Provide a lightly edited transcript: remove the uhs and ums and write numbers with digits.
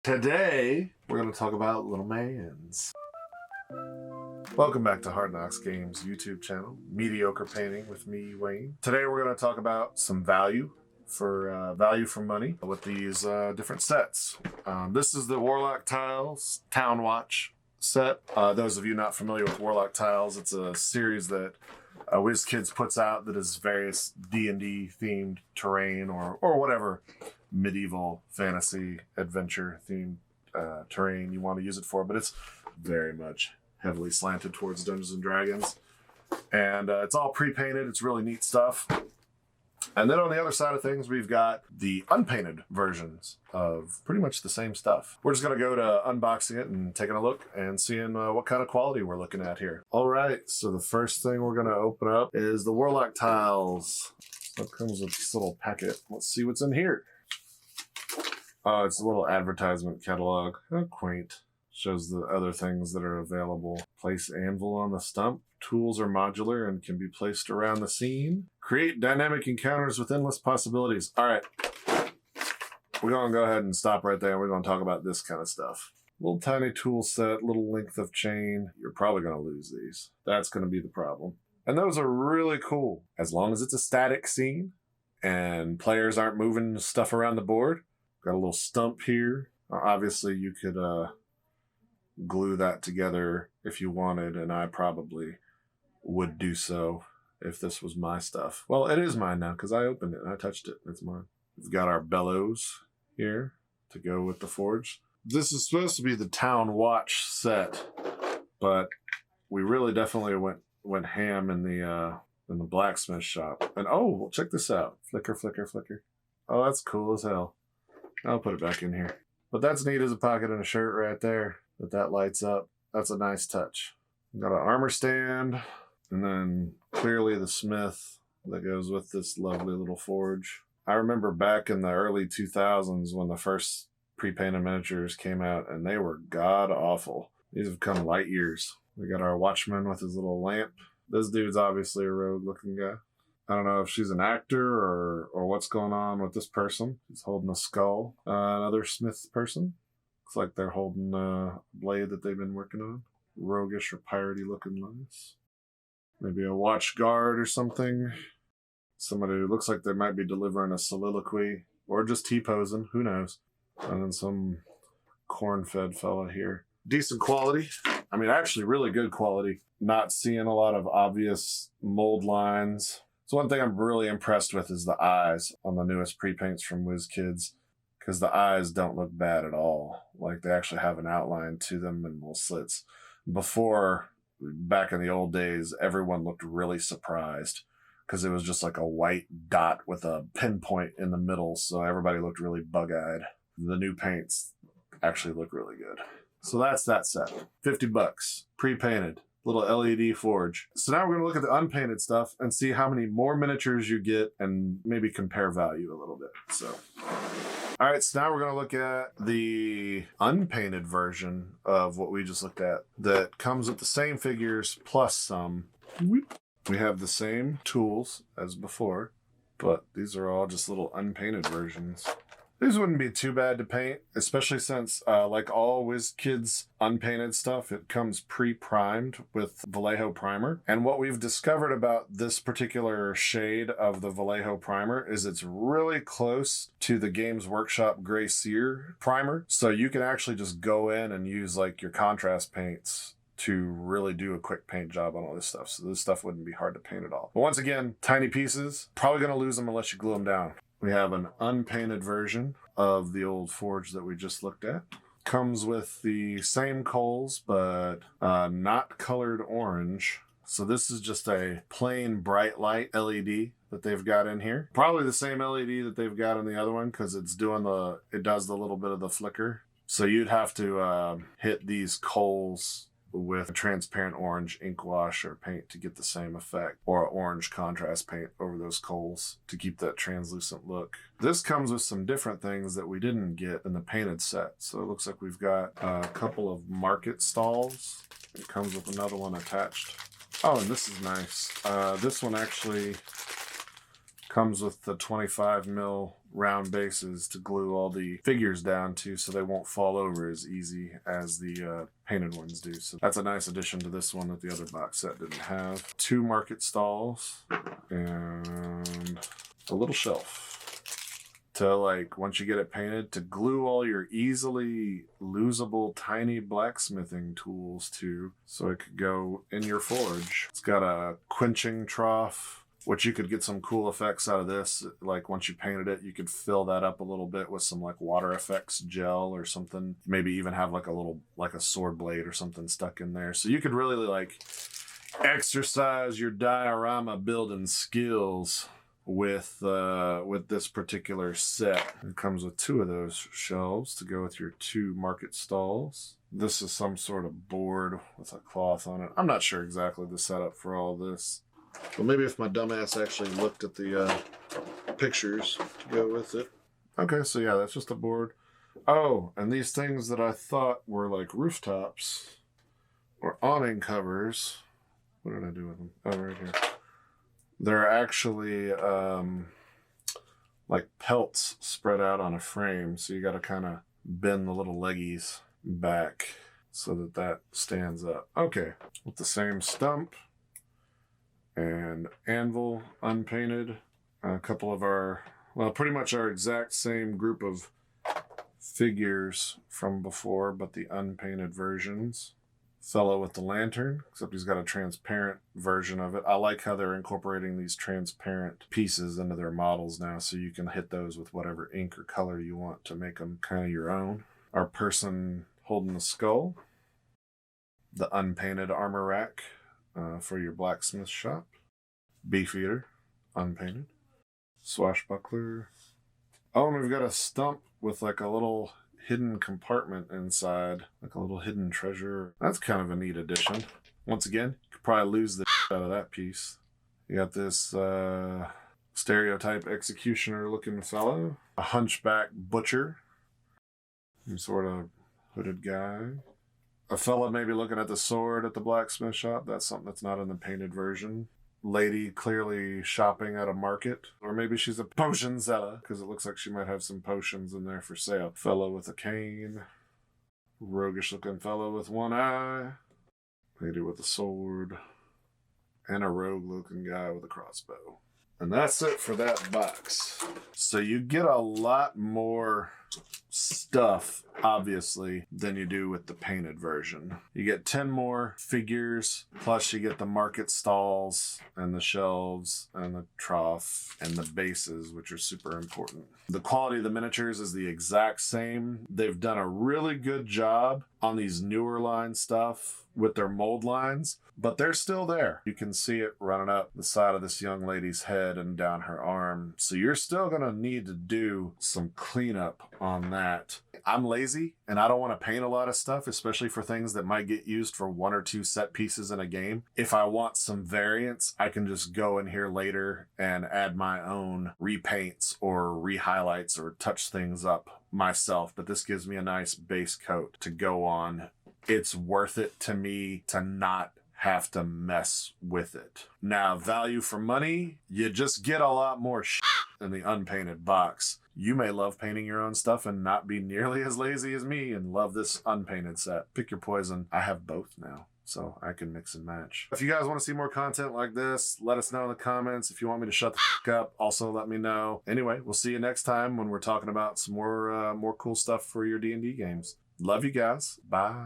Today, we're going to talk about little mans. Welcome back to Hard Knocks Games YouTube channel, Mediocre Painting with me, Wayne. Today, we're going to talk about some value for money with these different sets. This is the Warlock Tiles Town Watch set. Those of you not familiar with Warlock Tiles, it's a series that Wizkids puts out that is various D&D themed terrain or whatever medieval fantasy adventure themed terrain you want to use it for, but it's very much heavily slanted towards Dungeons and Dragons. And it's all pre-painted. It's really neat stuff. And then on the other side of things, we've got the unpainted versions of pretty much the same stuff. We're just going to go to unboxing it and taking a look and seeing what kind of quality we're looking at here. All right, so the first thing we're going to open up is the Warlock Tiles. So it comes with this little packet. Let's see what's in here. Oh, it's a little advertisement catalog. How quaint. Shows the other things that are available. Place anvil on the stump. Tools are modular and can be placed around the scene. Create dynamic encounters with endless possibilities. All right. We're going to go ahead and stop right there. We're going to talk about this kind of stuff. Little tiny tool set, little length of chain. You're probably going to lose these. That's going to be the problem. And those are really cool. As long as it's a static scene and players aren't moving stuff around the board. Got a little stump here. Obviously, you could glue that together if you wanted, and I probably would do so if this was my stuff. Well, it is mine now because I opened it and I touched it. It's mine. We've got our bellows here to go with the forge. This is supposed to be the Town Watch set, but we really definitely went ham in the blacksmith shop. And oh, check this out. Flicker, flicker, flicker. Oh, that's cool as hell. I'll put it back in here. But that's neat as a pocket in a shirt right there. That lights up. That's a nice touch. Got an armor stand, and then clearly the smith that goes with this lovely little forge. I remember back in the early 2000s when the first pre-painted miniatures came out, and they were god-awful. These have come light years. We got our watchman with his little lamp. This dude's obviously a rogue-looking guy. I don't know if she's an actor or what's going on with this person. He's holding a skull. Another smith person. Looks like they're holding a blade that they've been working on. Roguish or piratey looking nice. Maybe a watch guard or something. Somebody who looks like they might be delivering a soliloquy or just T-posing. Who knows? And then some corn-fed fella here. Decent quality. I mean, actually really good quality. Not seeing a lot of obvious mold lines. So one thing I'm really impressed with is the eyes on the newest pre-paints from Wizkids. Because the eyes don't look bad at all. Like they actually have an outline to them and little slits. Before, back in the old days, everyone looked really surprised because it was just like a white dot with a pinpoint in the middle. So everybody looked really bug-eyed. The new paints actually look really good. So that's that set. $50, pre-painted. Little LED forge. So now we're going to look at the unpainted stuff and see how many more miniatures you get and maybe compare value a little bit. So, all right, so now we're going to look at the unpainted version of what we just looked at that comes with the same figures plus some. We have the same tools as before, but these are all just little unpainted versions. These wouldn't be too bad to paint, especially since, like all Wizkids unpainted stuff, it comes pre-primed with Vallejo primer. And what we've discovered about this particular shade of the Vallejo primer is it's really close to the Games Workshop Gray Sear primer. So you can actually just go in and use like your contrast paints to really do a quick paint job on all this stuff. So this stuff wouldn't be hard to paint at all. But once again, tiny pieces, probably going to lose them unless you glue them down. We have an unpainted version of the old forge that we just looked at. Comes with the same coals, but not colored orange. So this is just a plain bright light LED that they've got in here. Probably the same LED that they've got in the other one because it does the little bit of the flicker. So you'd have to hit these coals with a transparent orange ink wash or paint to get the same effect, or orange contrast paint over those coals to keep that translucent look. This comes with some different things that we didn't get in the painted set. So it looks like we've got a couple of market stalls. It comes with another one attached. Oh, and this is nice. This one actually Comes with the 25 mil round bases to glue all the figures down to so they won't fall over as easy as the painted ones do. So that's a nice addition to this one that the other box set didn't have. 2 market stalls and a little shelf to, like, once you get it painted, to glue all your easily losable tiny blacksmithing tools to, so it could go in your forge. It's got a quenching trough, which you could get some cool effects out of this. Like, once you painted it, you could fill that up a little bit with some like water effects gel or something. Maybe even have like a little, like a sword blade or something stuck in there. So you could really like exercise your diorama building skills with this particular set. It comes with 2 of those shelves to go with your 2 market stalls. This is some sort of board with a cloth on it. I'm not sure exactly the setup for all this. Well, maybe if my dumbass actually looked at the pictures to go with it. Okay, so yeah, that's just a board. Oh, and these things that I thought were like rooftops or awning covers. What did I do with them? Oh, right here. They're actually like pelts spread out on a frame, so you got to kind of bend the little leggies back so that that stands up. Okay, with the same stump and anvil, unpainted. A couple of our, well, pretty much our exact same group of figures from before, but the unpainted versions. Fellow with the lantern, except he's got a transparent version of it. I like how they're incorporating these transparent pieces into their models now, so you can hit those with whatever ink or color you want to make them kind of your own. Our person holding the skull. The unpainted armor rack for your blacksmith shop. Beefeater, unpainted. Swashbuckler. Oh, and we've got a stump with like a little hidden compartment inside, like a little hidden treasure. That's kind of a neat addition. Once again, you could probably lose the out of that piece. You got this stereotype executioner looking fellow, a hunchback butcher, some sort of hooded guy, a fella maybe looking at the sword at the blacksmith shop. That's something that's not in the painted version. Lady clearly shopping at a market, or maybe she's a potion seller because it looks like she might have some potions in there for sale. Fellow with a cane, roguish looking fellow with one eye, lady with a sword, and a rogue looking guy with a crossbow. And that's it for that box. So you get a lot more stuff, obviously, than you do with the painted version. You get 10 more figures, plus you get the market stalls and the shelves and the trough and the bases, which are super important. The quality of the miniatures is the exact same. They've done a really good job on these newer line stuff with their mold lines, but they're still there. You can see it running up the side of this young lady's head and down her arm. So you're still gonna need to do some cleanup on that. I'm lazy and I don't want to paint a lot of stuff, especially for things that might get used for 1 or 2 set pieces in a game. If I want some variance, I can just go in here later and add my own repaints or re-highlights or touch things up myself. But this gives me a nice base coat to go on. It's worth it to me to not have to mess with it. Now, value for money, you just get a lot more shit in the unpainted box. You may love painting your own stuff and not be nearly as lazy as me and love this unpainted set. Pick your poison. I have both now, so I can mix and match. If you guys want to see more content like this, let us know in the comments. If you want me to shut the f up, also let me know. Anyway, we'll see you next time when we're talking about some more cool stuff for your D&D games. Love you guys. Bye.